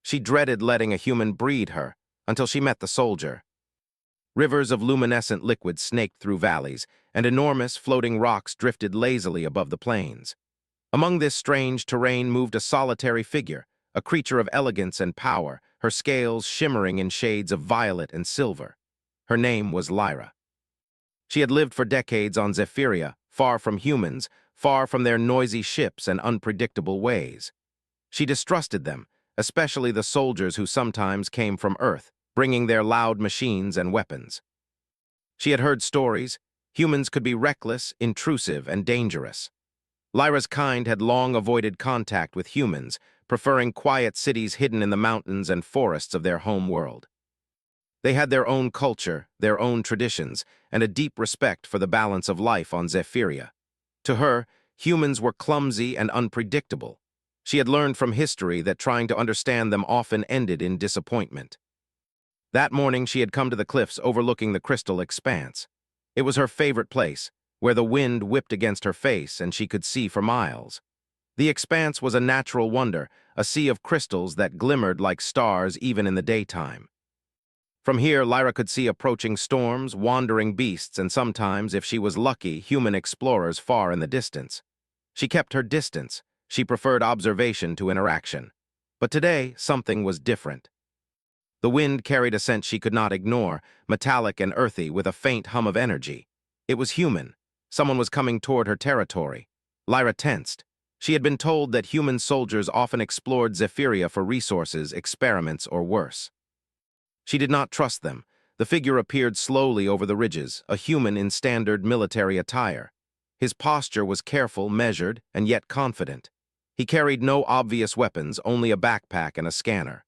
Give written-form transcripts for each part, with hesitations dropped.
She dreaded letting a human breed her, until she met the soldier. Rivers of luminescent liquid snaked through valleys, and enormous floating rocks drifted lazily above the plains. Among this strange terrain moved a solitary figure, a creature of elegance and power, her scales shimmering in shades of violet and silver. Her name was Lyra. She had lived for decades on Zephyria, far from humans, far from their noisy ships and unpredictable ways. She distrusted them, especially the soldiers who sometimes came from Earth, bringing their loud machines and weapons. She had heard stories. Humans could be reckless, intrusive, and dangerous. Lyra's kind had long avoided contact with humans, preferring quiet cities hidden in the mountains and forests of their home world. They had their own culture, their own traditions, and a deep respect for the balance of life on Zephyria. To her, humans were clumsy and unpredictable. She had learned from history that trying to understand them often ended in disappointment. That morning she had come to the cliffs overlooking the crystal expanse. It was her favorite place, where the wind whipped against her face and she could see for miles. The expanse was a natural wonder, a sea of crystals that glimmered like stars even in the daytime. From here, Lyra could see approaching storms, wandering beasts, and sometimes, if she was lucky, human explorers far in the distance. She kept her distance. She preferred observation to interaction. But today, something was different. The wind carried a scent she could not ignore, metallic and earthy with a faint hum of energy. It was human. Someone was coming toward her territory. Lyra tensed. She had been told that human soldiers often explored Zephyria for resources, experiments, or worse. She did not trust them. The figure appeared slowly over the ridges, a human in standard military attire. His posture was careful, measured, and yet confident. He carried no obvious weapons, only a backpack and a scanner.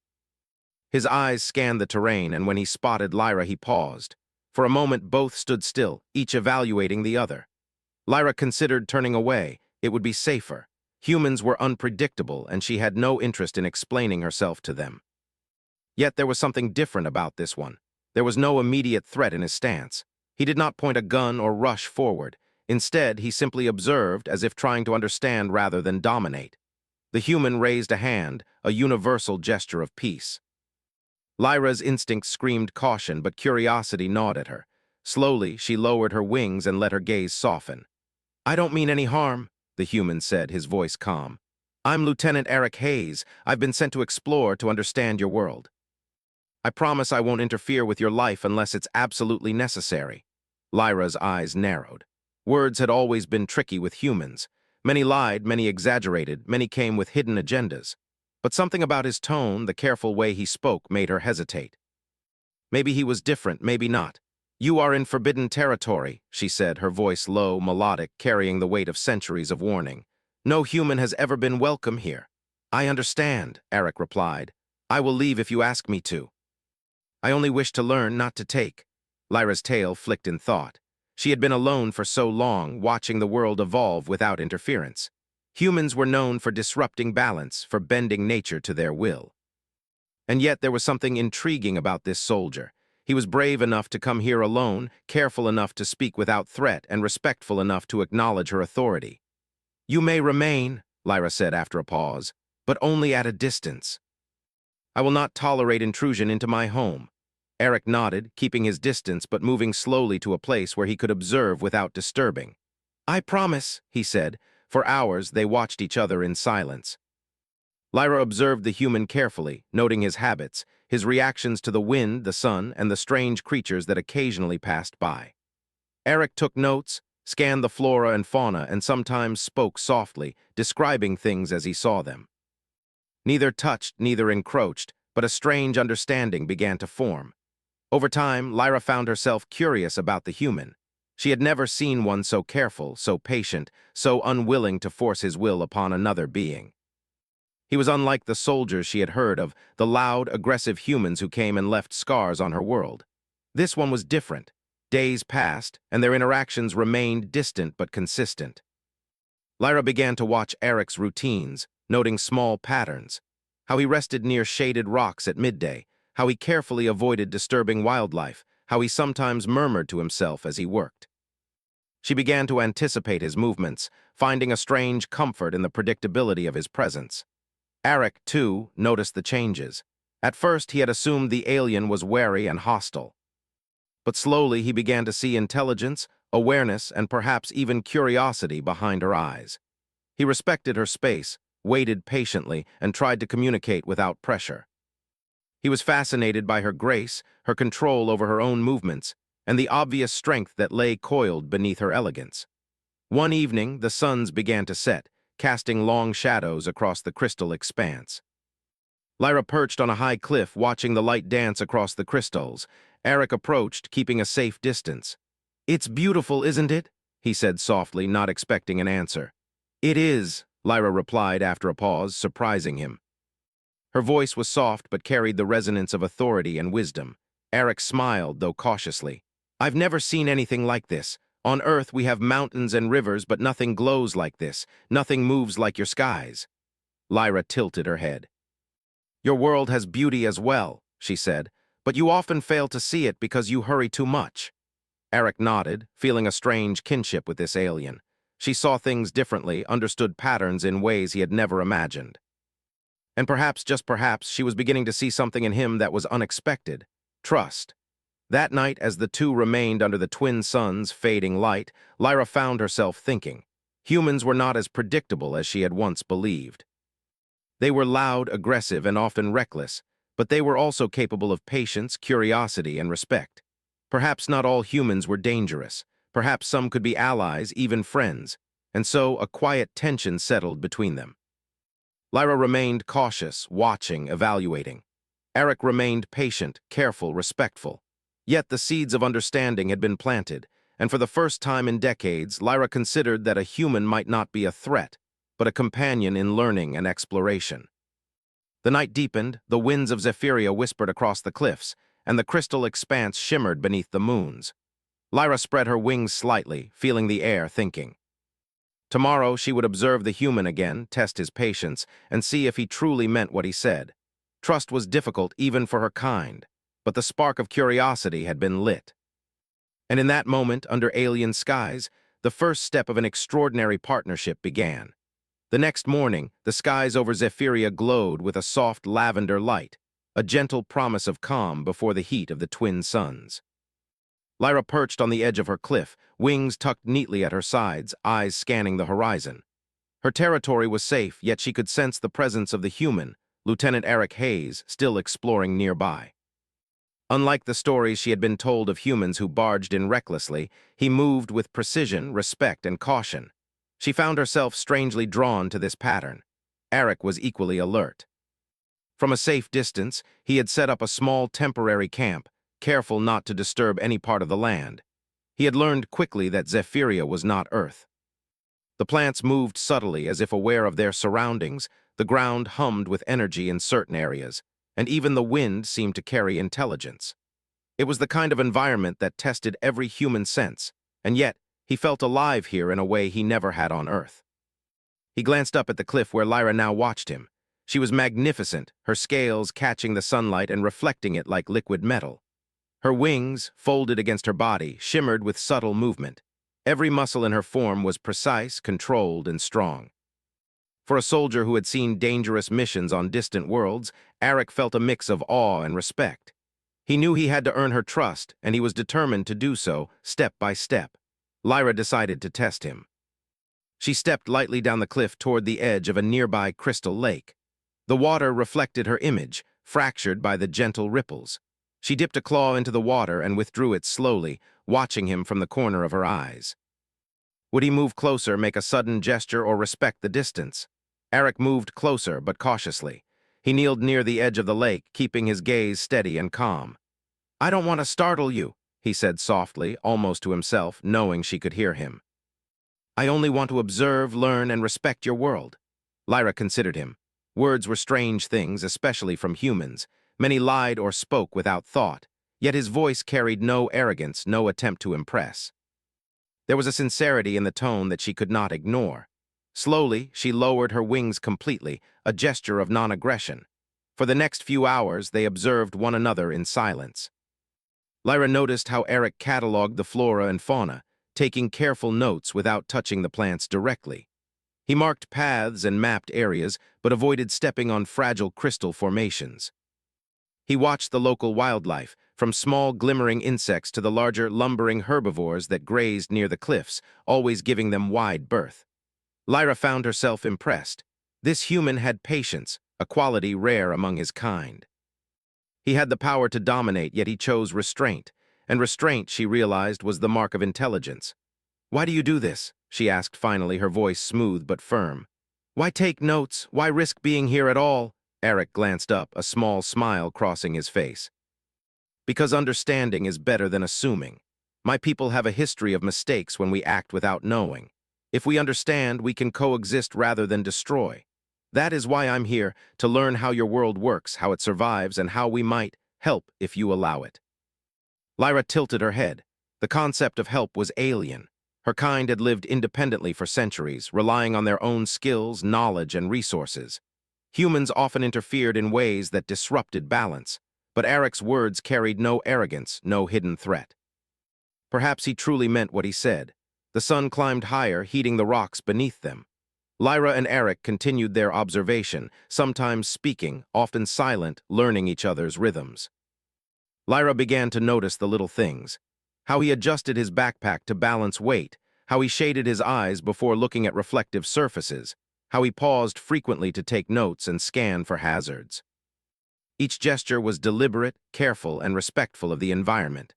His eyes scanned the terrain, and when he spotted Lyra, he paused. For a moment, both stood still, each evaluating the other. Lyra considered turning away. It would be safer. Humans were unpredictable, and she had no interest in explaining herself to them. Yet there was something different about this one. There was no immediate threat in his stance. He did not point a gun or rush forward. Instead, he simply observed, as if trying to understand rather than dominate. The human raised a hand, a universal gesture of peace. Lyra's instinct screamed caution, but curiosity gnawed at her. Slowly, she lowered her wings and let her gaze soften. "I don't mean any harm," the human said, his voice calm. "I'm Lieutenant Eric Hayes. I've been sent to explore, to understand your world. I promise I won't interfere with your life unless it's absolutely necessary." Lyra's eyes narrowed. Words had always been tricky with humans. Many lied, many exaggerated, many came with hidden agendas. But something about his tone, the careful way he spoke, made her hesitate. Maybe he was different, maybe not. "You are in forbidden territory," she said, her voice low, melodic, carrying the weight of centuries of warning. "No human has ever been welcome here." "I understand," Eric replied. "I will leave if you ask me to." "I only wish to learn, not to take." Lyra's tail flicked in thought. She had been alone for so long, watching the world evolve without interference. Humans were known for disrupting balance, for bending nature to their will. And yet there was something intriguing about this soldier. He was brave enough to come here alone, careful enough to speak without threat, and respectful enough to acknowledge her authority. "You may remain," Lyra said after a pause, "but only at a distance. I will not tolerate intrusion into my home." Eric nodded, keeping his distance but moving slowly to a place where he could observe without disturbing. "I promise," he said. For hours, they watched each other in silence. Lyra observed the human carefully, noting his habits, his reactions to the wind, the sun, and the strange creatures that occasionally passed by. Eric took notes, scanned the flora and fauna, and sometimes spoke softly, describing things as he saw them. Neither touched, neither encroached, but a strange understanding began to form. Over time, Lyra found herself curious about the human. She had never seen one so careful, so patient, so unwilling to force his will upon another being. He was unlike the soldiers she had heard of, the loud, aggressive humans who came and left scars on her world. This one was different. Days passed, and their interactions remained distant but consistent. Lyra began to watch Eric's routines, noting small patterns. How he rested near shaded rocks at midday, how he carefully avoided disturbing wildlife, how he sometimes murmured to himself as he worked. She began to anticipate his movements, finding a strange comfort in the predictability of his presence. Eric, too, noticed the changes. At first, he had assumed the alien was wary and hostile. But slowly he began to see intelligence, awareness, and perhaps even curiosity behind her eyes. He respected her space, waited patiently, and tried to communicate without pressure. He was fascinated by her grace, her control over her own movements, and the obvious strength that lay coiled beneath her elegance. One evening, the suns began to set, casting long shadows across the crystal expanse. Lyra perched on a high cliff, watching the light dance across the crystals. Eric approached, keeping a safe distance. "It's beautiful, isn't it?" he said softly, not expecting an answer. "It is," Lyra replied after a pause, surprising him. Her voice was soft but carried the resonance of authority and wisdom. Eric smiled, though cautiously. "I've never seen anything like this. On Earth we have mountains and rivers, but nothing glows like this. Nothing moves like your skies." Lyra tilted her head. "Your world has beauty as well," she said, "but you often fail to see it because you hurry too much." Eric nodded, feeling a strange kinship with this alien. She saw things differently, understood patterns in ways he had never imagined. And perhaps, just perhaps, she was beginning to see something in him that was unexpected. Trust. That night, as the two remained under the twin sun's fading light, Lyra found herself thinking. Humans were not as predictable as she had once believed. They were loud, aggressive, and often reckless, but they were also capable of patience, curiosity, and respect. Perhaps not all humans were dangerous. Perhaps some could be allies, even friends, and so a quiet tension settled between them. Lyra remained cautious, watching, evaluating. Eric remained patient, careful, respectful. Yet the seeds of understanding had been planted, and for the first time in decades, Lyra considered that a human might not be a threat, but a companion in learning and exploration. The night deepened, the winds of Zephyria whispered across the cliffs, and the crystal expanse shimmered beneath the moons. Lyra spread her wings slightly, feeling the air, thinking. Tomorrow she would observe the human again, test his patience, and see if he truly meant what he said. Trust was difficult even for her kind, but the spark of curiosity had been lit. And in that moment, under alien skies, the first step of an extraordinary partnership began. The next morning, the skies over Zephyria glowed with a soft lavender light, a gentle promise of calm before the heat of the twin suns. Lyra perched on the edge of her cliff, wings tucked neatly at her sides, eyes scanning the horizon. Her territory was safe, yet she could sense the presence of the human, Lieutenant Eric Hayes, still exploring nearby. Unlike the stories she had been told of humans who barged in recklessly, he moved with precision, respect, and caution. She found herself strangely drawn to this pattern. Eric was equally alert. From a safe distance, he had set up a small temporary camp, careful not to disturb any part of the land. He had learned quickly that Zephyria was not Earth. The plants moved subtly as if aware of their surroundings, the ground hummed with energy in certain areas, and even the wind seemed to carry intelligence. It was the kind of environment that tested every human sense, and yet he felt alive here in a way he never had on Earth. He glanced up at the cliff where Lyra now watched him. She was magnificent, her scales catching the sunlight and reflecting it like liquid metal. Her wings, folded against her body, shimmered with subtle movement. Every muscle in her form was precise, controlled, and strong. For a soldier who had seen dangerous missions on distant worlds, Eric felt a mix of awe and respect. He knew he had to earn her trust, and he was determined to do so, step by step. Lyra decided to test him. She stepped lightly down the cliff toward the edge of a nearby crystal lake. The water reflected her image, fractured by the gentle ripples. She dipped a claw into the water and withdrew it slowly, watching him from the corner of her eyes. Would he move closer, make a sudden gesture, or respect the distance? Eric moved closer, but cautiously. He kneeled near the edge of the lake, keeping his gaze steady and calm. "I don't want to startle you," he said softly, almost to himself, knowing she could hear him. "I only want to observe, learn, and respect your world." Lyra considered him. Words were strange things, especially from humans. Many lied or spoke without thought, yet his voice carried no arrogance, no attempt to impress. There was a sincerity in the tone that she could not ignore. Slowly, she lowered her wings completely, a gesture of non-aggression. For the next few hours, they observed one another in silence. Lyra noticed how Eric catalogued the flora and fauna, taking careful notes without touching the plants directly. He marked paths and mapped areas, but avoided stepping on fragile crystal formations. He watched the local wildlife, from small glimmering insects to the larger lumbering herbivores that grazed near the cliffs, always giving them wide berth. Lyra found herself impressed. This human had patience, a quality rare among his kind. He had the power to dominate, yet he chose restraint, and restraint, she realized, was the mark of intelligence. "Why do you do this?" she asked finally, her voice smooth but firm. "Why take notes? Why risk being here at all?" Eric glanced up, a small smile crossing his face. "Because understanding is better than assuming. My people have a history of mistakes when we act without knowing. If we understand, we can coexist rather than destroy. That is why I'm here, to learn how your world works, how it survives, and how we might help if you allow it." Lyra tilted her head. The concept of help was alien. Her kind had lived independently for centuries, relying on their own skills, knowledge, and resources. Humans often interfered in ways that disrupted balance, but Eric's words carried no arrogance, no hidden threat. Perhaps he truly meant what he said. The sun climbed higher, heating the rocks beneath them. Lyra and Eric continued their observation, sometimes speaking, often silent, learning each other's rhythms. Lyra began to notice the little things. How he adjusted his backpack to balance weight, how he shaded his eyes before looking at reflective surfaces, how he paused frequently to take notes and scan for hazards. Each gesture was deliberate, careful, and respectful of the environment.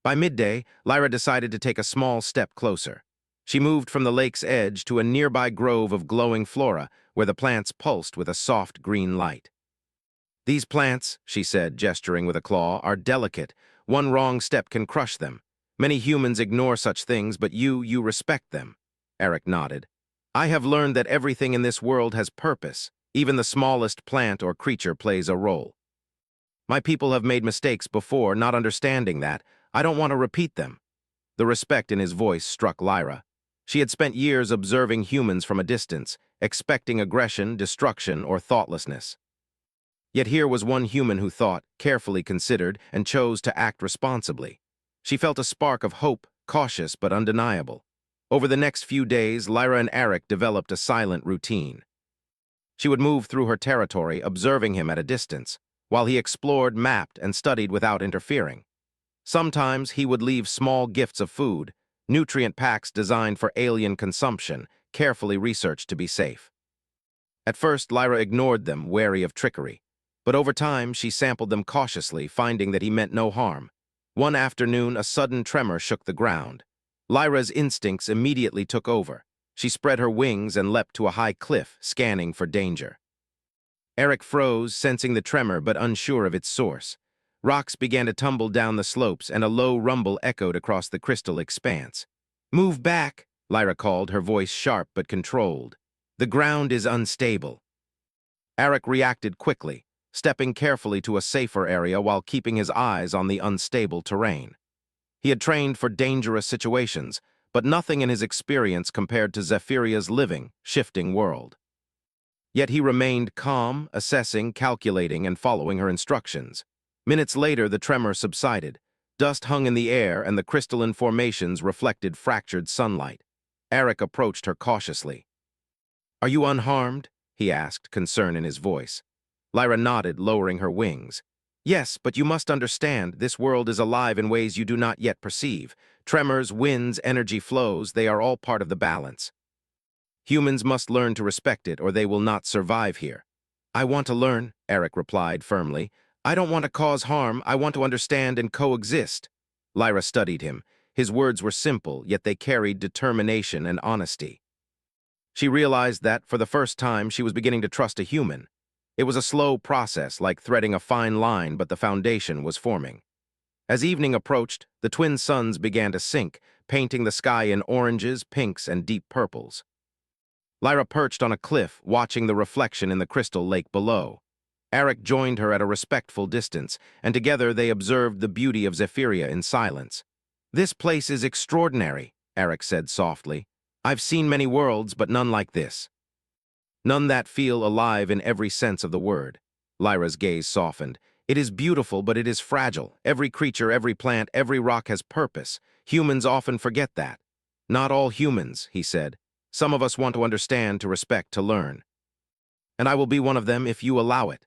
By midday, Lyra decided to take a small step closer. She moved from the lake's edge to a nearby grove of glowing flora, where the plants pulsed with a soft green light. "These plants," she said, gesturing with a claw, "are delicate. One wrong step can crush them. Many humans ignore such things, but you respect them." Eric nodded. "I have learned that everything in this world has purpose. Even the smallest plant or creature plays a role. My people have made mistakes before, not understanding that. I don't want to repeat them." The respect in his voice struck Lyra. She had spent years observing humans from a distance, expecting aggression, destruction, or thoughtlessness. Yet here was one human who thought, carefully considered, and chose to act responsibly. She felt a spark of hope, cautious but undeniable. Over the next few days, Lyra and Eric developed a silent routine. She would move through her territory, observing him at a distance, while he explored, mapped, and studied without interfering. Sometimes he would leave small gifts of food, nutrient packs designed for alien consumption, carefully researched to be safe. At first, Lyra ignored them, wary of trickery. But over time, she sampled them cautiously, finding that he meant no harm. One afternoon, a sudden tremor shook the ground. Lyra's instincts immediately took over. She spread her wings and leapt to a high cliff, scanning for danger. Eric froze, sensing the tremor but unsure of its source. Rocks began to tumble down the slopes, and a low rumble echoed across the crystal expanse. "Move back," Lyra called, her voice sharp but controlled. "The ground is unstable." Eric reacted quickly, stepping carefully to a safer area while keeping his eyes on the unstable terrain. He had trained for dangerous situations, but nothing in his experience compared to Zephyria's living, shifting world. Yet he remained calm, assessing, calculating, and following her instructions. Minutes later, the tremor subsided. Dust hung in the air, and the crystalline formations reflected fractured sunlight. Eric approached her cautiously. "Are you unharmed?" he asked, concern in his voice. Lyra nodded, lowering her wings. "Yes, but you must understand, this world is alive in ways you do not yet perceive. Tremors, winds, energy flows, they are all part of the balance. Humans must learn to respect it, or they will not survive here." "I want to learn," Eric replied firmly. "I don't want to cause harm, I want to understand and coexist." Lyra studied him. His words were simple, yet they carried determination and honesty. She realized that, for the first time, she was beginning to trust a human. It was a slow process, like threading a fine line, but the foundation was forming. As evening approached, the twin suns began to sink, painting the sky in oranges, pinks, and deep purples. Lyra perched on a cliff, watching the reflection in the crystal lake below. Eric joined her at a respectful distance, and together they observed the beauty of Zephyria in silence. "This place is extraordinary," Eric said softly. "I've seen many worlds, but none like this. None that feel alive in every sense of the word." Lyra's gaze softened. "It is beautiful, but it is fragile. Every creature, every plant, every rock has purpose. Humans often forget that." "Not all humans," he said. Some of us want to understand, to respect, to learn. And I will be one of them if you allow it.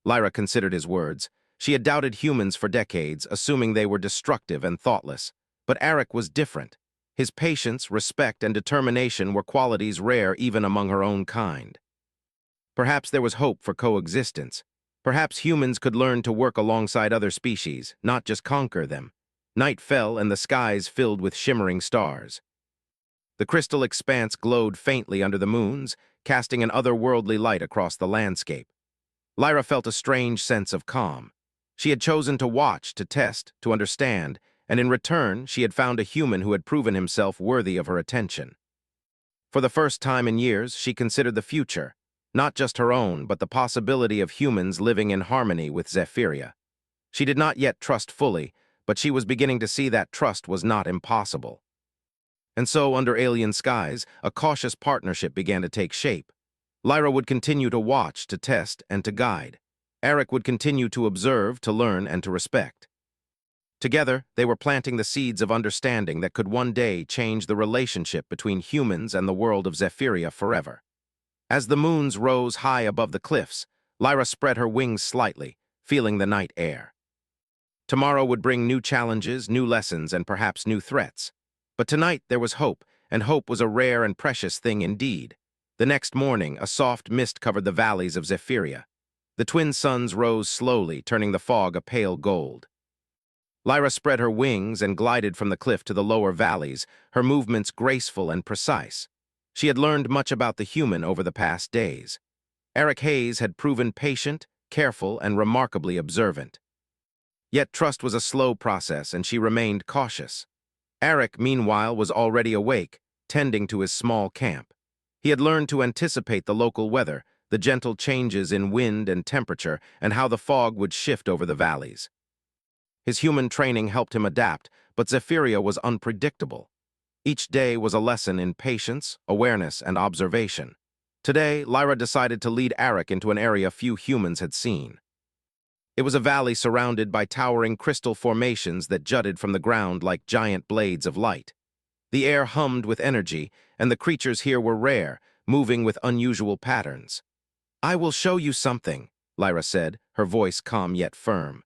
Lyra considered his words. She had doubted humans for decades, assuming they were destructive and thoughtless. But Eric was different. His patience, respect, and determination were qualities rare even among her own kind. Perhaps there was hope for coexistence. Perhaps humans could learn to work alongside other species, not just conquer them. Night fell and the skies filled with shimmering stars. The crystal expanse glowed faintly under the moons, casting an otherworldly light across the landscape. Lyra felt a strange sense of calm. She had chosen to watch, to test, to understand, and in return, she had found a human who had proven himself worthy of her attention. For the first time in years, she considered the future, not just her own, but the possibility of humans living in harmony with Zephyria. She did not yet trust fully, but she was beginning to see that trust was not impossible. And so, under alien skies, a cautious partnership began to take shape. Lyra would continue to watch, to test, and to guide. Eric would continue to observe, to learn, and to respect. Together, they were planting the seeds of understanding that could one day change the relationship between humans and the world of Zephyria forever. As the moons rose high above the cliffs, Lyra spread her wings slightly, feeling the night air. Tomorrow would bring new challenges, new lessons, and perhaps new threats. But tonight there was hope, and hope was a rare and precious thing indeed. The next morning, a soft mist covered the valleys of Zephyria. The twin suns rose slowly, turning the fog a pale gold. Lyra spread her wings and glided from the cliff to the lower valleys, her movements graceful and precise. She had learned much about the human over the past days. Eric Hayes had proven patient, careful, and remarkably observant. Yet trust was a slow process, and she remained cautious. Eric, meanwhile, was already awake, tending to his small camp. He had learned to anticipate the local weather, the gentle changes in wind and temperature, and how the fog would shift over the valleys. His human training helped him adapt, but Zephyria was unpredictable. Each day was a lesson in patience, awareness, and observation. Today, Lyra decided to lead Eric into an area few humans had seen. It was a valley surrounded by towering crystal formations that jutted from the ground like giant blades of light. The air hummed with energy, and the creatures here were rare, moving with unusual patterns. "I will show you something," Lyra said, her voice calm yet firm.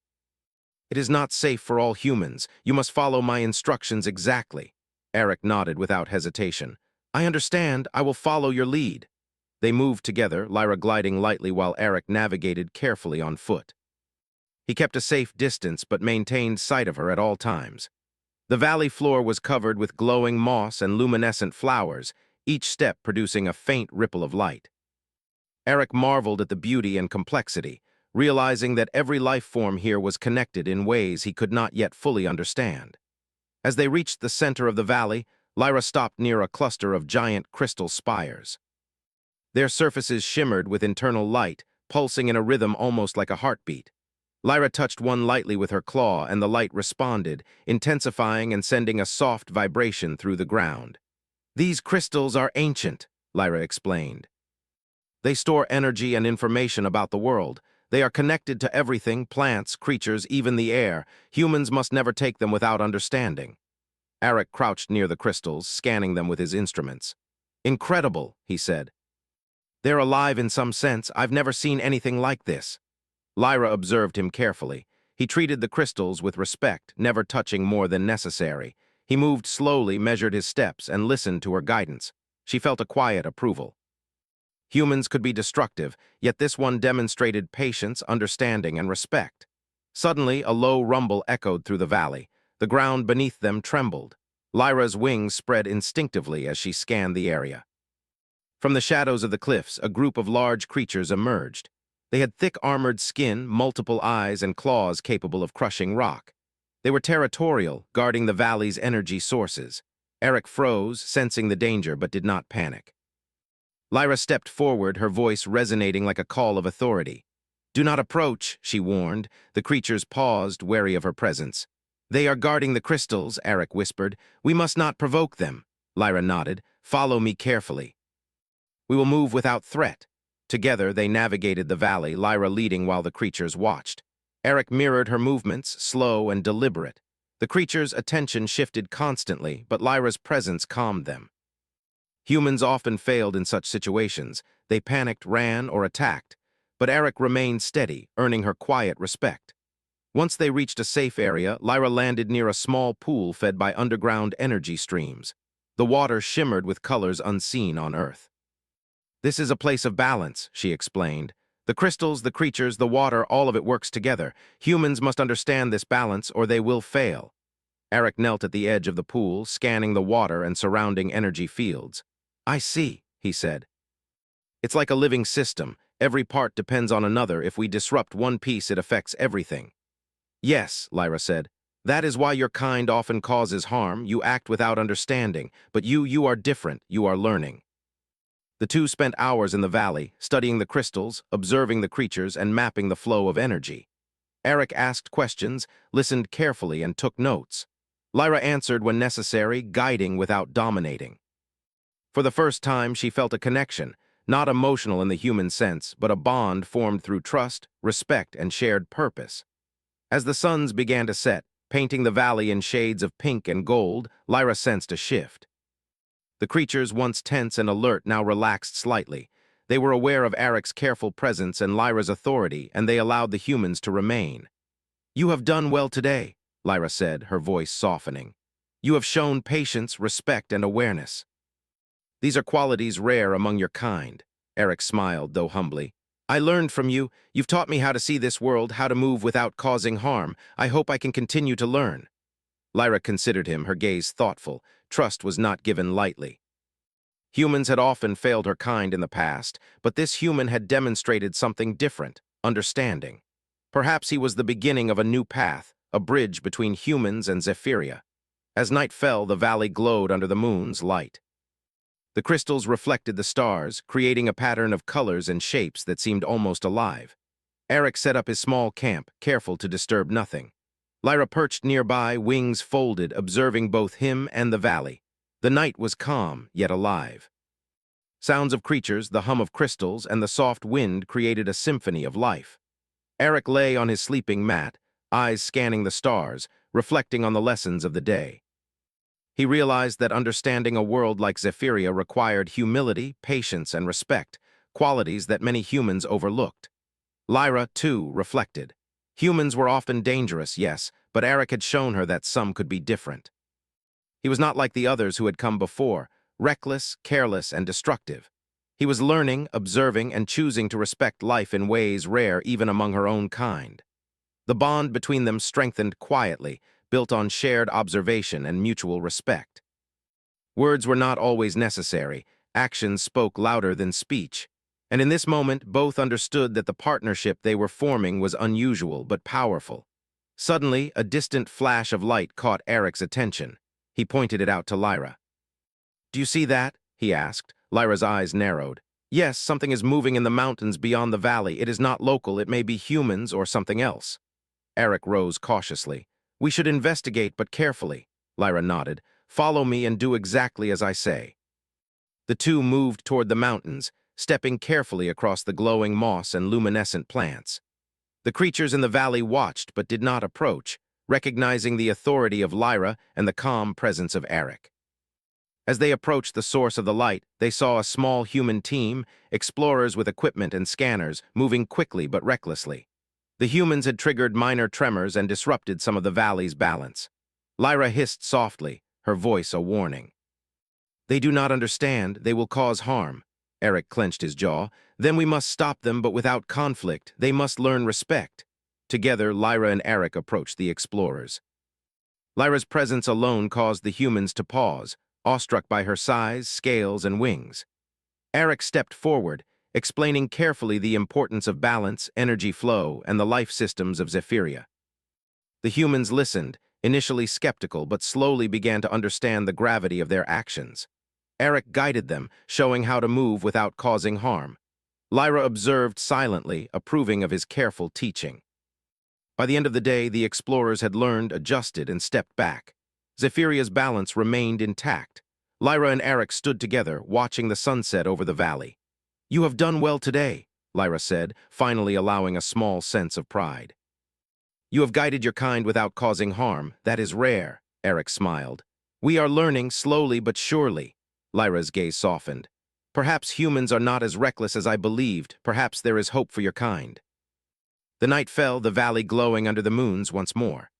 "It is not safe for all humans. You must follow my instructions exactly." Eric nodded without hesitation. "I understand. I will follow your lead." They moved together, Lyra gliding lightly while Eric navigated carefully on foot. He kept a safe distance but maintained sight of her at all times. The valley floor was covered with glowing moss and luminescent flowers, each step producing a faint ripple of light. Eric marveled at the beauty and complexity, realizing that every life form here was connected in ways he could not yet fully understand. As they reached the center of the valley, Lyra stopped near a cluster of giant crystal spires. Their surfaces shimmered with internal light, pulsing in a rhythm almost like a heartbeat. Lyra touched one lightly with her claw, and the light responded, intensifying and sending a soft vibration through the ground. "These crystals are ancient," Lyra explained. "They store energy and information about the world. They are connected to everything, plants, creatures, even the air. Humans must never take them without understanding." Eric crouched near the crystals, scanning them with his instruments. "Incredible," he said. "They're alive in some sense. I've never seen anything like this." Lyra observed him carefully. He treated the crystals with respect, never touching more than necessary. He moved slowly, measured his steps, and listened to her guidance. She felt a quiet approval. Humans could be destructive, yet this one demonstrated patience, understanding, and respect. Suddenly, a low rumble echoed through the valley. The ground beneath them trembled. Lyra's wings spread instinctively as she scanned the area. From the shadows of the cliffs, a group of large creatures emerged. They had thick armored skin, multiple eyes, and claws capable of crushing rock. They were territorial, guarding the valley's energy sources. Eric froze, sensing the danger, but did not panic. Lyra stepped forward, her voice resonating like a call of authority. "Do not approach," she warned. The creatures paused, wary of her presence. "They are guarding the crystals," Eric whispered. "We must not provoke them." Lyra nodded. "Follow me carefully. We will move without threat." Together, they navigated the valley, Lyra leading while the creatures watched. Eric mirrored her movements, slow and deliberate. The creatures' attention shifted constantly, but Lyra's presence calmed them. Humans often failed in such situations. They panicked, ran, or attacked. But Eric remained steady, earning her quiet respect. Once they reached a safe area, Lyra landed near a small pool fed by underground energy streams. The water shimmered with colors unseen on Earth. "This is a place of balance," she explained. "The crystals, the creatures, the water, all of it works together. Humans must understand this balance or they will fail." Eric knelt at the edge of the pool, scanning the water and surrounding energy fields. "I see," he said. "It's like a living system. Every part depends on another. If we disrupt one piece, it affects everything." "Yes," Lyra said. "That is why your kind often causes harm. You act without understanding. But you are different. You are learning." The two spent hours in the valley, studying the crystals, observing the creatures, and mapping the flow of energy. Eric asked questions, listened carefully, and took notes. Lyra answered when necessary, guiding without dominating. For the first time, she felt a connection, not emotional in the human sense, but a bond formed through trust, respect, and shared purpose. As the suns began to set, painting the valley in shades of pink and gold, Lyra sensed a shift. The creatures, once tense and alert, now relaxed slightly. They were aware of Eric's careful presence and Lyra's authority, and they allowed the humans to remain. "You have done well today," Lyra said, her voice softening. "You have shown patience, respect, and awareness. These are qualities rare among your kind." Eric smiled, though humbly. "I learned from you. You've taught me how to see this world, how to move without causing harm. I hope I can continue to learn." Lyra considered him, her gaze thoughtful. Trust was not given lightly. Humans had often failed her kind in the past, but this human had demonstrated something different, understanding. Perhaps he was the beginning of a new path, a bridge between humans and Zephyria. As night fell, the valley glowed under the moon's light. The crystals reflected the stars, creating a pattern of colors and shapes that seemed almost alive. Eric set up his small camp, careful to disturb nothing. Lyra perched nearby, wings folded, observing both him and the valley. The night was calm, yet alive. Sounds of creatures, the hum of crystals, and the soft wind created a symphony of life. Eric lay on his sleeping mat, eyes scanning the stars, reflecting on the lessons of the day. He realized that understanding a world like Zephyria required humility, patience, and respect, qualities that many humans overlooked. Lyra, too, reflected. Humans were often dangerous, yes, but Eric had shown her that some could be different. He was not like the others who had come before, reckless, careless, and destructive. He was learning, observing, and choosing to respect life in ways rare even among her own kind. The bond between them strengthened quietly, built on shared observation and mutual respect. Words were not always necessary. Actions spoke louder than speech. And in this moment, both understood that the partnership they were forming was unusual but powerful. Suddenly, a distant flash of light caught Eric's attention. He pointed it out to Lyra. "Do you see that?" he asked. Lyra's eyes narrowed. "Yes, something is moving in the mountains beyond the valley. It is not local. It may be humans or something else." Eric rose cautiously. "We should investigate, but carefully." Lyra nodded. "Follow me and do exactly as I say." The two moved toward the mountains, stepping carefully across the glowing moss and luminescent plants. The creatures in the valley watched but did not approach, recognizing the authority of Lyra and the calm presence of Eric. As they approached the source of the light, they saw a small human team, explorers with equipment and scanners, moving quickly but recklessly. The humans had triggered minor tremors and disrupted some of the valley's balance. Lyra hissed softly, her voice a warning. "They do not understand. They will cause harm." Eric clenched his jaw. "Then we must stop them, but without conflict. They must learn respect." Together, Lyra and Eric approached the explorers. Lyra's presence alone caused the humans to pause, awestruck by her size, scales, and wings. Eric stepped forward, explaining carefully the importance of balance, energy flow, and the life systems of Zephyria. The humans listened, initially skeptical, but slowly began to understand the gravity of their actions. Eric guided them, showing how to move without causing harm. Lyra observed silently, approving of his careful teaching. By the end of the day, the explorers had learned, adjusted, and stepped back. Zephyria's balance remained intact. Lyra and Eric stood together, watching the sunset over the valley. "You have done well today," Lyra said, finally allowing a small sense of pride. "You have guided your kind without causing harm. That is rare," Eric smiled. "We are learning slowly but surely." Lyra's gaze softened. Perhaps humans are not as reckless as I believed. Perhaps there is hope for your kind. The night fell, the valley glowing under the moons once more.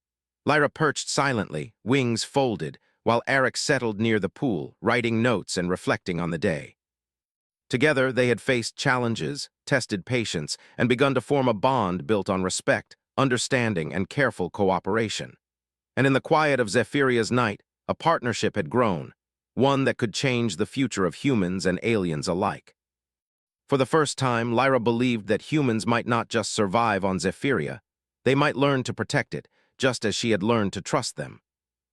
Lyra perched silently, wings folded, while Eric settled near the pool, writing notes and reflecting on the day. Together, they had faced challenges, tested patience, and begun to form a bond built on respect, understanding, and careful cooperation. And in the quiet of Zephyria's night, a partnership had grown, one that could change the future of humans and aliens alike. For the first time, Lyra believed that humans might not just survive on Zephyria, they might learn to protect it, just as she had learned to trust them.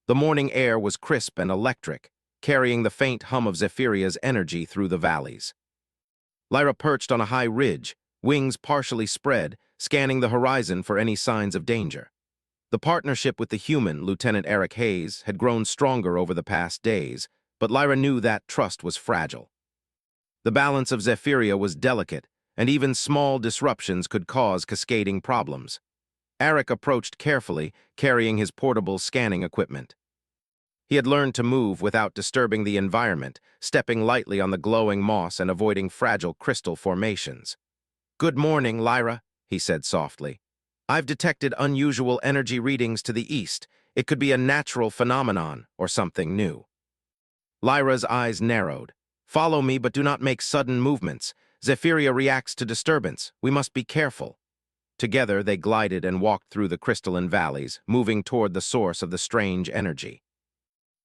The morning air was crisp and electric, carrying the faint hum of Zephyria's energy through the valleys. Lyra perched on a high ridge, wings partially spread, scanning the horizon for any signs of danger. The partnership with the human, Lieutenant Eric Hayes, had grown stronger over the past days, but Lyra knew that trust was fragile. The balance of Zephyria was delicate, and even small disruptions could cause cascading problems. Eric approached carefully, carrying his portable scanning equipment. He had learned to move without disturbing the environment, stepping lightly on the glowing moss and avoiding fragile crystal formations. "Good morning, Lyra," he said softly. "I've detected unusual energy readings to the east. It could be a natural phenomenon or something new." Lyra's eyes narrowed. "Follow me, but do not make sudden movements. Zephyria reacts to disturbance. We must be careful." Together, they glided and walked through the crystalline valleys, moving toward the source of the strange energy.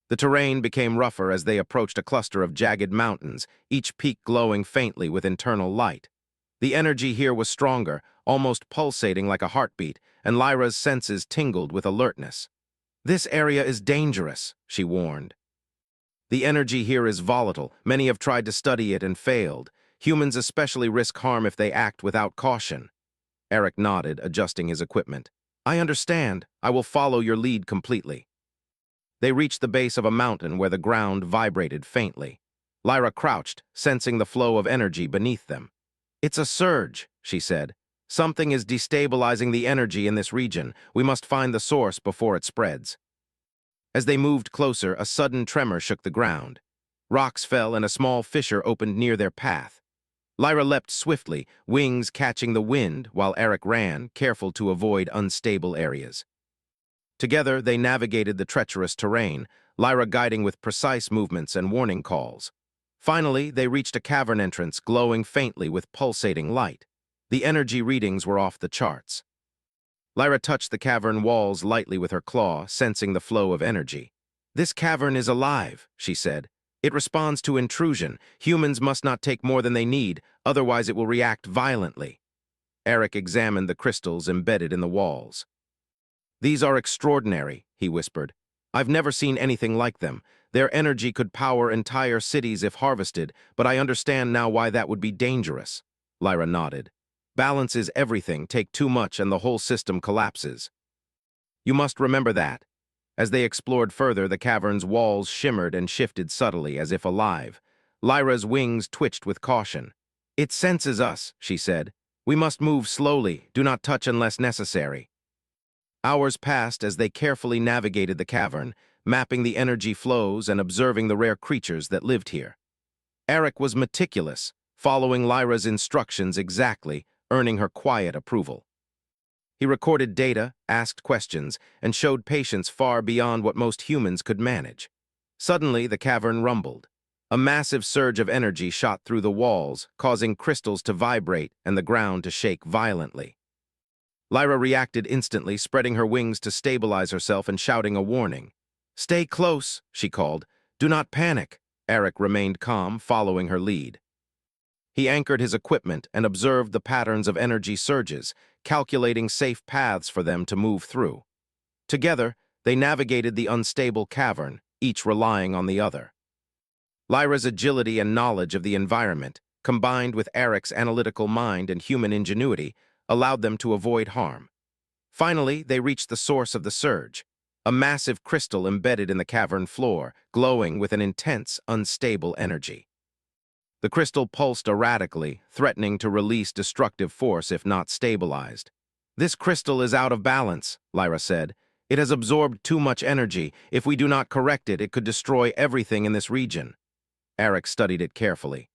The terrain became rougher as they approached a cluster of jagged mountains, each peak glowing faintly with internal light. The energy here was stronger, almost pulsating like a heartbeat, and Lyra's senses tingled with alertness. "This area is dangerous," she warned. "The energy here is volatile. Many have tried to study it and failed. Humans especially risk harm if they act without caution." Eric nodded, adjusting his equipment. "I understand. I will follow your lead completely." They reached the base of a mountain where the ground vibrated faintly. Lyra crouched, sensing the flow of energy beneath them. "It's a surge," she said. "Something is destabilizing the energy in this region. We must find the source before it spreads." As they moved closer, a sudden tremor shook the ground. Rocks fell and a small fissure opened near their path. Lyra leapt swiftly, wings catching the wind, while Eric ran, careful to avoid unstable areas. Together, they navigated the treacherous terrain, Lyra guiding with precise movements and warning calls. Finally, they reached a cavern entrance glowing faintly with pulsating light. The energy readings were off the charts. Lyra touched the cavern walls lightly with her claw, sensing the flow of energy. "This cavern is alive," she said. "It responds to intrusion. Humans must not take more than they need, otherwise it will react violently." Eric examined the crystals embedded in the walls. "These are extraordinary," he whispered. "I've never seen anything like them. Their energy could power entire cities if harvested, but I understand now why that would be dangerous." Lyra nodded. "Balance is everything. Take too much and the whole system collapses." "You must remember that." As they explored further, the cavern's walls shimmered and shifted subtly, as if alive. Lyra's wings twitched with caution. "It senses us," she said. "We must move slowly. Do not touch unless necessary." Hours passed as they carefully navigated the cavern, mapping the energy flows and observing the rare creatures that lived here. Eric was meticulous, following Lyra's instructions exactly, earning her quiet approval. He recorded data, asked questions, and showed patience far beyond what most humans could manage. Suddenly, the cavern rumbled. A massive surge of energy shot through the walls, causing crystals to vibrate and the ground to shake violently. Lyra reacted instantly, spreading her wings to stabilize herself and shouting a warning. "Stay close," she called. "Do not panic." Eric remained calm, following her lead. He anchored his equipment and observed the patterns of energy surges, calculating safe paths for them to move through. Together, they navigated the unstable cavern, each relying on the other. Lyra's agility and knowledge of the environment, combined with Eric's analytical mind and human ingenuity, allowed them to avoid harm. Finally, they reached the source of the surge, a massive crystal embedded in the cavern floor, glowing with an intense, unstable energy. The crystal pulsed erratically, threatening to release destructive force if not stabilized. "This crystal is out of balance," Lyra said. "It has absorbed too much energy. If we do not correct it, it could destroy everything in this region." Eric studied it carefully.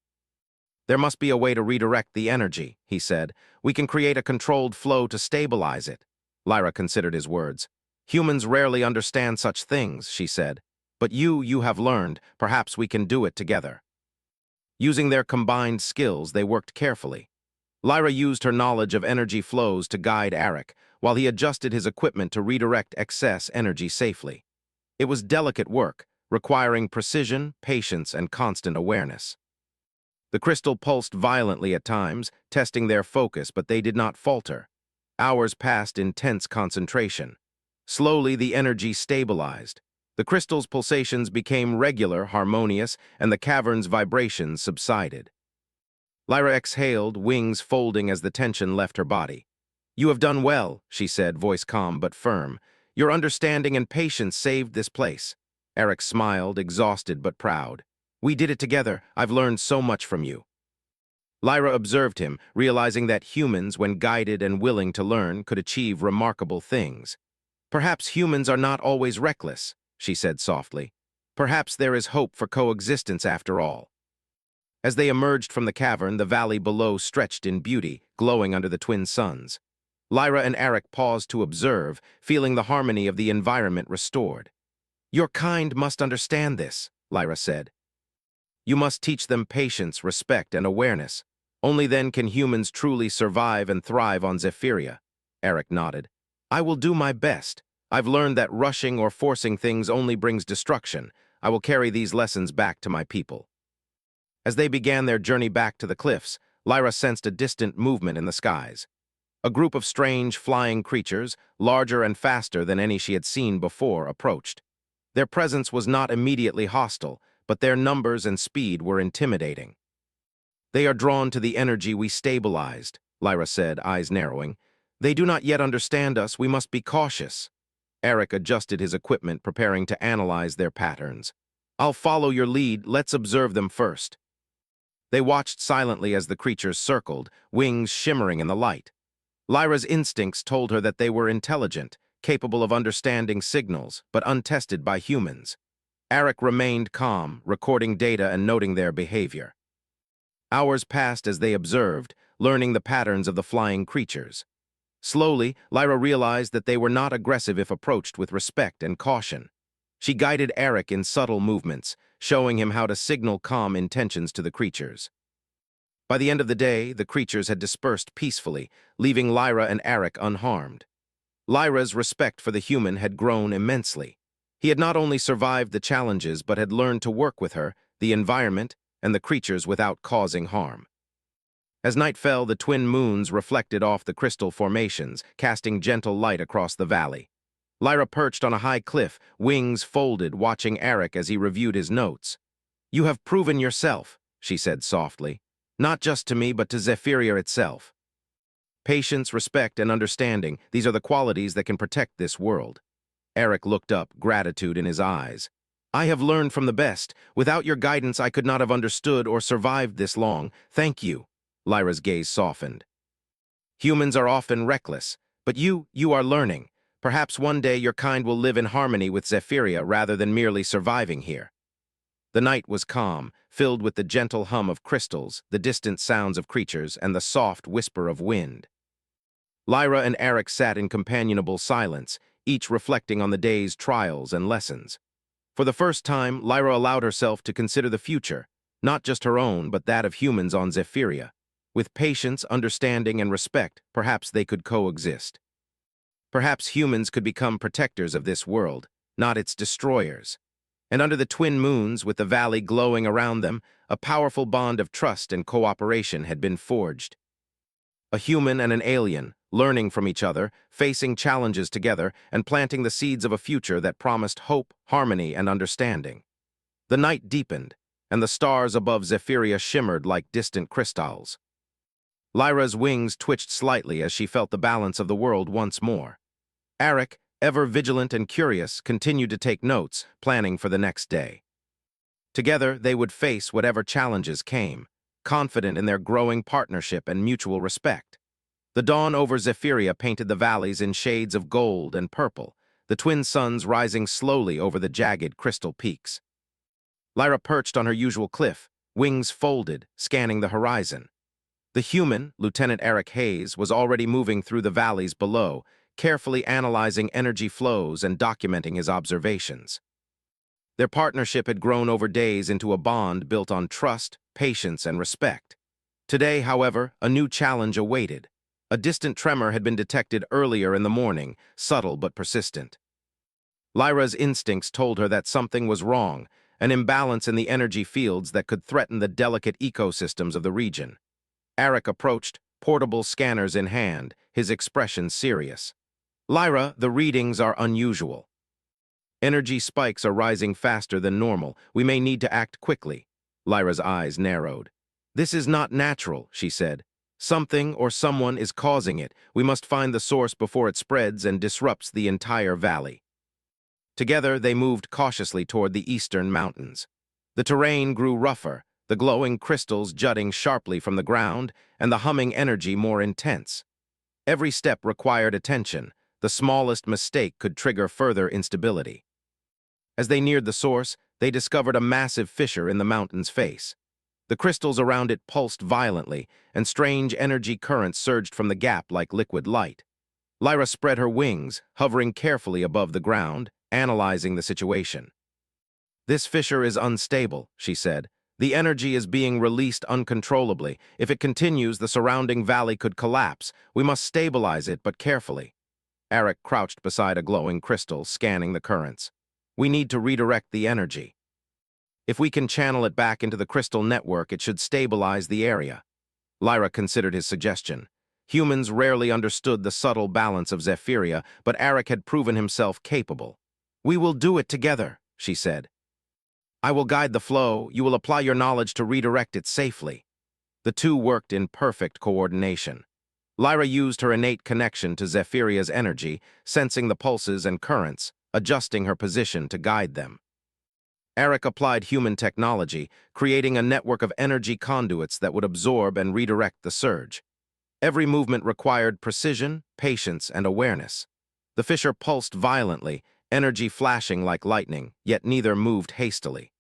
There must be a way to redirect the energy, he said. We can create a controlled flow to stabilize it. Lyra considered his words. Humans rarely understand such things, she said. But you have learned. Perhaps we can do it together. Using their combined skills, they worked carefully. Lyra used her knowledge of energy flows to guide Eric, while he adjusted his equipment to redirect excess energy safely. It was delicate work, requiring precision, patience, and constant awareness. The crystal pulsed violently at times, testing their focus, but they did not falter. Hours passed in tense concentration. Slowly, the energy stabilized. The crystal's pulsations became regular, harmonious, and the cavern's vibrations subsided. Lyra exhaled, wings folding as the tension left her body. You have done well, she said, voice calm but firm. Your understanding and patience saved this place. Eric smiled, exhausted but proud. We did it together. I've learned so much from you. Lyra observed him, realizing that humans, when guided and willing to learn, could achieve remarkable things. Perhaps humans are not always reckless, she said softly. Perhaps there is hope for coexistence after all. As they emerged from the cavern, the valley below stretched in beauty, glowing under the twin suns. Lyra and Eric paused to observe, feeling the harmony of the environment restored. Your kind must understand this, Lyra said. You must teach them patience, respect, and awareness. Only then can humans truly survive and thrive on Zephyria. Eric nodded. I will do my best. I've learned that rushing or forcing things only brings destruction. I will carry these lessons back to my people. As they began their journey back to the cliffs, Lyra sensed a distant movement in the skies. A group of strange, flying creatures, larger and faster than any she had seen before, approached. Their presence was not immediately hostile, but their numbers and speed were intimidating. They are drawn to the energy we stabilized, Lyra said, eyes narrowing. They do not yet understand us. We must be cautious. Eric adjusted his equipment, preparing to analyze their patterns. I'll follow your lead. Let's observe them first. They watched silently as the creatures circled, wings shimmering in the light. Lyra's instincts told her that they were intelligent, capable of understanding signals, but untested by humans. Eric remained calm, recording data and noting their behavior. Hours passed as they observed, learning the patterns of the flying creatures. Slowly, Lyra realized that they were not aggressive if approached with respect and caution. She guided Eric in subtle movements, showing him how to signal calm intentions to the creatures. By the end of the day, the creatures had dispersed peacefully, leaving Lyra and Eric unharmed. Lyra's respect for the human had grown immensely. He had not only survived the challenges but had learned to work with her, the environment, and the creatures without causing harm. As night fell, the twin moons reflected off the crystal formations, casting gentle light across the valley. Lyra perched on a high cliff, wings folded, watching Eric as he reviewed his notes. You have proven yourself, she said softly, not just to me but to Zephyria itself. Patience, respect, and understanding, these are the qualities that can protect this world. Eric looked up, gratitude in his eyes. I have learned from the best. Without your guidance, I could not have understood or survived this long. Thank you. Lyra's gaze softened. Humans are often reckless, but you are learning. Perhaps one day your kind will live in harmony with Zephyria rather than merely surviving here. The night was calm, filled with the gentle hum of crystals, the distant sounds of creatures, and the soft whisper of wind. Lyra and Eric sat in companionable silence, each reflecting on the day's trials and lessons. For the first time, Lyra allowed herself to consider the future, not just her own, but that of humans on Zephyria. With patience, understanding, and respect, perhaps they could coexist. Perhaps humans could become protectors of this world, not its destroyers. And under the twin moons, with the valley glowing around them, a powerful bond of trust and cooperation had been forged. A human and an alien, learning from each other, facing challenges together, and planting the seeds of a future that promised hope, harmony, and understanding. The night deepened, and the stars above Zephyria shimmered like distant crystals. Lyra's wings twitched slightly as she felt the balance of the world once more. Eric, ever vigilant and curious, continued to take notes, planning for the next day. Together, they would face whatever challenges came, confident in their growing partnership and mutual respect. The dawn over Zephyria painted the valleys in shades of gold and purple, the twin suns rising slowly over the jagged crystal peaks. Lyra perched on her usual cliff, wings folded, scanning the horizon. The human, Lieutenant Eric Hayes, was already moving through the valleys below, carefully analyzing energy flows and documenting his observations. Their partnership had grown over days into a bond built on trust, patience, and respect. Today, however, a new challenge awaited. A distant tremor had been detected earlier in the morning, subtle but persistent. Lyra's instincts told her that something was wrong, an imbalance in the energy fields that could threaten the delicate ecosystems of the region. Eric approached, portable scanners in hand, his expression serious. Lyra, the readings are unusual. Energy spikes are rising faster than normal. We may need to act quickly. Lyra's eyes narrowed. This is not natural, she said. Something or someone is causing it. We must find the source before it spreads and disrupts the entire valley. Together, they moved cautiously toward the eastern mountains. The terrain grew rougher, the glowing crystals jutting sharply from the ground, and the humming energy more intense. Every step required attention. The smallest mistake could trigger further instability. As they neared the source, they discovered a massive fissure in the mountain's face. The crystals around it pulsed violently, and strange energy currents surged from the gap like liquid light. Lyra spread her wings, hovering carefully above the ground, analyzing the situation. This fissure is unstable, she said. The energy is being released uncontrollably. If it continues, the surrounding valley could collapse. We must stabilize it, but carefully. Eric crouched beside a glowing crystal, scanning the currents. We need to redirect the energy. If we can channel it back into the crystal network, it should stabilize the area. Lyra considered his suggestion. Humans rarely understood the subtle balance of Zephyria, but Eric had proven himself capable. We will do it together, she said. I will guide the flow. You will apply your knowledge to redirect it safely. The two worked in perfect coordination. Lyra used her innate connection to Zephyria's energy, sensing the pulses and currents, adjusting her position to guide them. Eric applied human technology, creating a network of energy conduits that would absorb and redirect the surge. Every movement required precision, patience, and awareness. The fissure pulsed violently, energy flashing like lightning, yet neither moved hastily.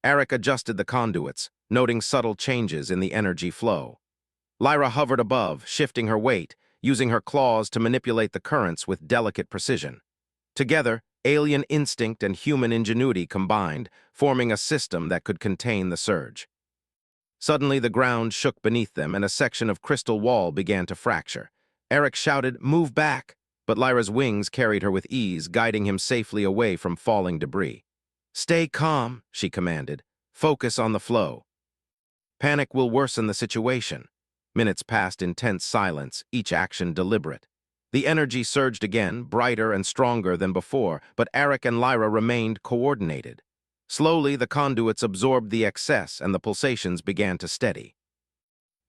Eric adjusted the conduits, noting subtle changes in the energy flow. Lyra hovered above, shifting her weight, using her claws to manipulate the currents with delicate precision. Together, alien instinct and human ingenuity combined, forming a system that could contain the surge. Suddenly, the ground shook beneath them and a section of crystal wall began to fracture. Eric shouted, "Move back!" But Lyra's wings carried her with ease, guiding him safely away from falling debris. "Stay calm," she commanded. "Focus on the flow." Panic will worsen the situation. Minutes passed in tense silence, each action deliberate. The energy surged again, brighter and stronger than before, but Eric and Lyra remained coordinated. Slowly, the conduits absorbed the excess and the pulsations began to steady.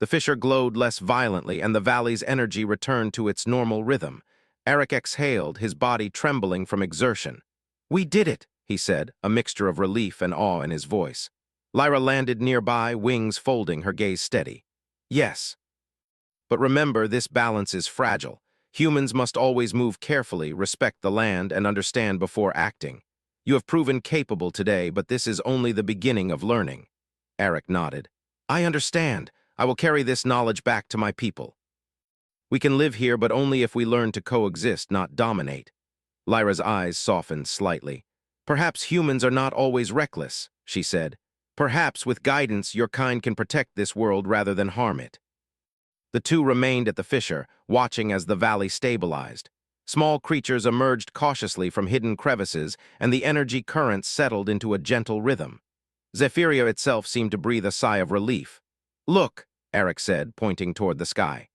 The fissure glowed less violently and the valley's energy returned to its normal rhythm. Eric exhaled, his body trembling from exertion. "We did it," he said, a mixture of relief and awe in his voice. Lyra landed nearby, wings folding, her gaze steady. "Yes. But remember, this balance is fragile. Humans must always move carefully, respect the land, and understand before acting. You have proven capable today, but this is only the beginning of learning." Eric nodded. "I understand. I will carry this knowledge back to my people. We can live here, but only if we learn to coexist, not dominate." Lyra's eyes softened slightly. "Perhaps humans are not always reckless," she said. "Perhaps, with guidance, your kind can protect this world rather than harm it." The two remained at the fissure, watching as the valley stabilized. Small creatures emerged cautiously from hidden crevices, and the energy currents settled into a gentle rhythm. Zephyria itself seemed to breathe a sigh of relief. "Look," Eric said, pointing toward the sky.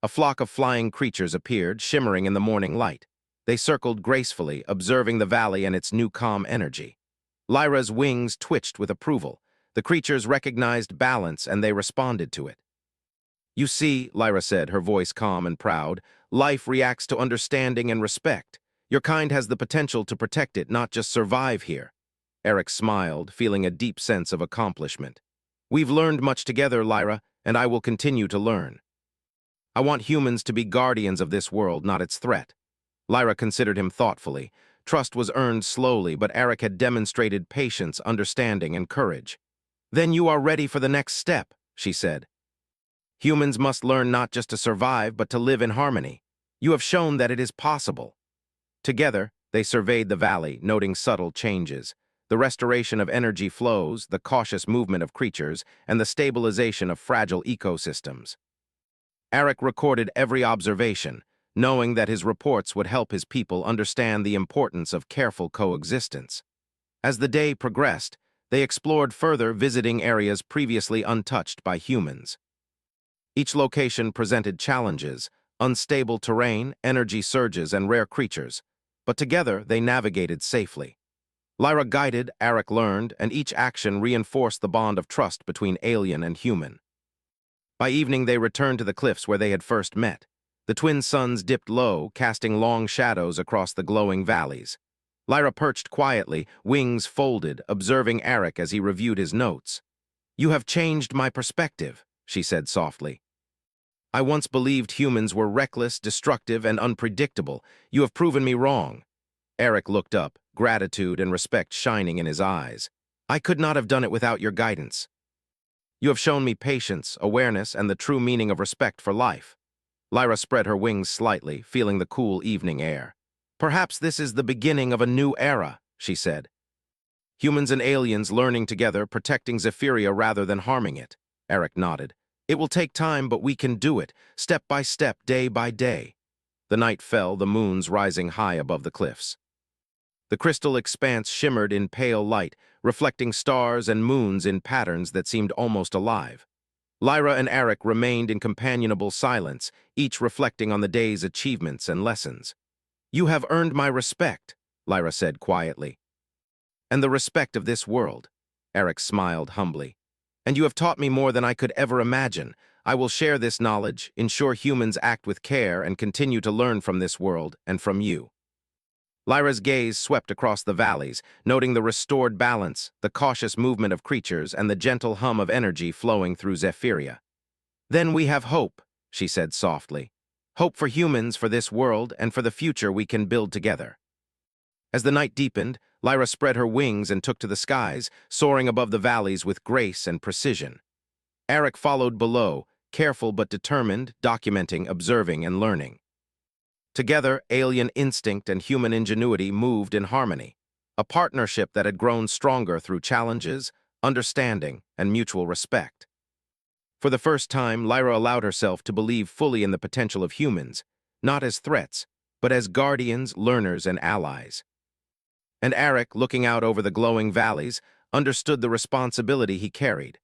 A flock of flying creatures appeared, shimmering in the morning light. They circled gracefully, observing the valley and its new calm energy. Lyra's wings twitched with approval. The creatures recognized balance, and they responded to it. "You see," Lyra said, her voice calm and proud, "life reacts to understanding and respect. Your kind has the potential to protect it, not just survive here." Eric smiled, feeling a deep sense of accomplishment. "We've learned much together, Lyra, and I will continue to learn. I want humans to be guardians of this world, not its threat." Lyra considered him thoughtfully. Trust was earned slowly, but Eric had demonstrated patience, understanding, and courage. "Then you are ready for the next step," she said. "Humans must learn not just to survive, but to live in harmony. You have shown that it is possible." Together, they surveyed the valley, noting subtle changes: the restoration of energy flows, the cautious movement of creatures, and the stabilization of fragile ecosystems. Eric recorded every observation, knowing that his reports would help his people understand the importance of careful coexistence. As the day progressed, they explored further, visiting areas previously untouched by humans. Each location presented challenges: unstable terrain, energy surges, and rare creatures, but together they navigated safely. Lyra guided, Eric learned, and each action reinforced the bond of trust between alien and human. By evening, they returned to the cliffs where they had first met. The twin suns dipped low, casting long shadows across the glowing valleys. Lyra perched quietly, wings folded, observing Eric as he reviewed his notes. "You have changed my perspective," she said softly. "I once believed humans were reckless, destructive, and unpredictable. You have proven me wrong." Eric looked up, gratitude and respect shining in his eyes. "I could not have done it without your guidance. You have shown me patience, awareness, and the true meaning of respect for life." Lyra spread her wings slightly, feeling the cool evening air. "Perhaps this is the beginning of a new era," she said. "Humans and aliens learning together, protecting Zephyria rather than harming it." Eric nodded. "It will take time, but we can do it, step by step, day by day." The night fell, the moons rising high above the cliffs. The crystal expanse shimmered in pale light, reflecting stars and moons in patterns that seemed almost alive. Lyra and Eric remained in companionable silence, each reflecting on the day's achievements and lessons. "You have earned my respect," Lyra said quietly. "And the respect of this world," Eric smiled humbly. "And you have taught me more than I could ever imagine. I will share this knowledge, ensure humans act with care, and continue to learn from this world and from you." Lyra's gaze swept across the valleys, noting the restored balance, the cautious movement of creatures, and the gentle hum of energy flowing through Zephyria. "Then we have hope," she said softly. "Hope for humans, for this world, and for the future we can build together." As the night deepened, Lyra spread her wings and took to the skies, soaring above the valleys with grace and precision. Eric followed below, careful but determined, documenting, observing, and learning. Together, alien instinct and human ingenuity moved in harmony, a partnership that had grown stronger through challenges, understanding, and mutual respect. For the first time, Lyra allowed herself to believe fully in the potential of humans, not as threats, but as guardians, learners, and allies. And Eric, looking out over the glowing valleys, understood the responsibility he carried: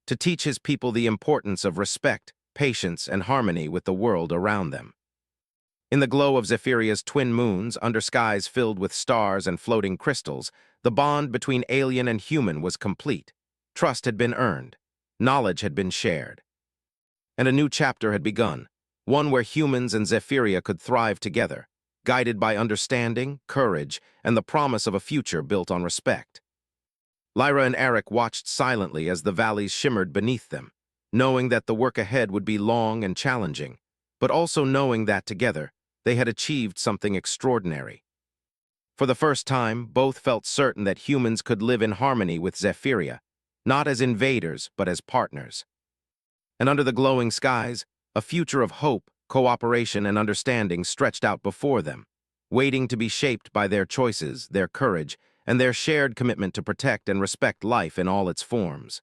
to teach his people the importance of respect, patience, and harmony with the world around them. In the glow of Zephyria's twin moons, under skies filled with stars and floating crystals, the bond between alien and human was complete. Trust had been earned. Knowledge had been shared. And a new chapter had begun, one where humans and Zephyria could thrive together, guided by understanding, courage, and the promise of a future built on respect. Lyra and Eric watched silently as the valleys shimmered beneath them, knowing that the work ahead would be long and challenging, but also knowing that together, they had achieved something extraordinary. For the first time, both felt certain that humans could live in harmony with Zephyria, not as invaders, but as partners. And under the glowing skies, a future of hope, cooperation, and understanding stretched out before them, waiting to be shaped by their choices, their courage, and their shared commitment to protect and respect life in all its forms.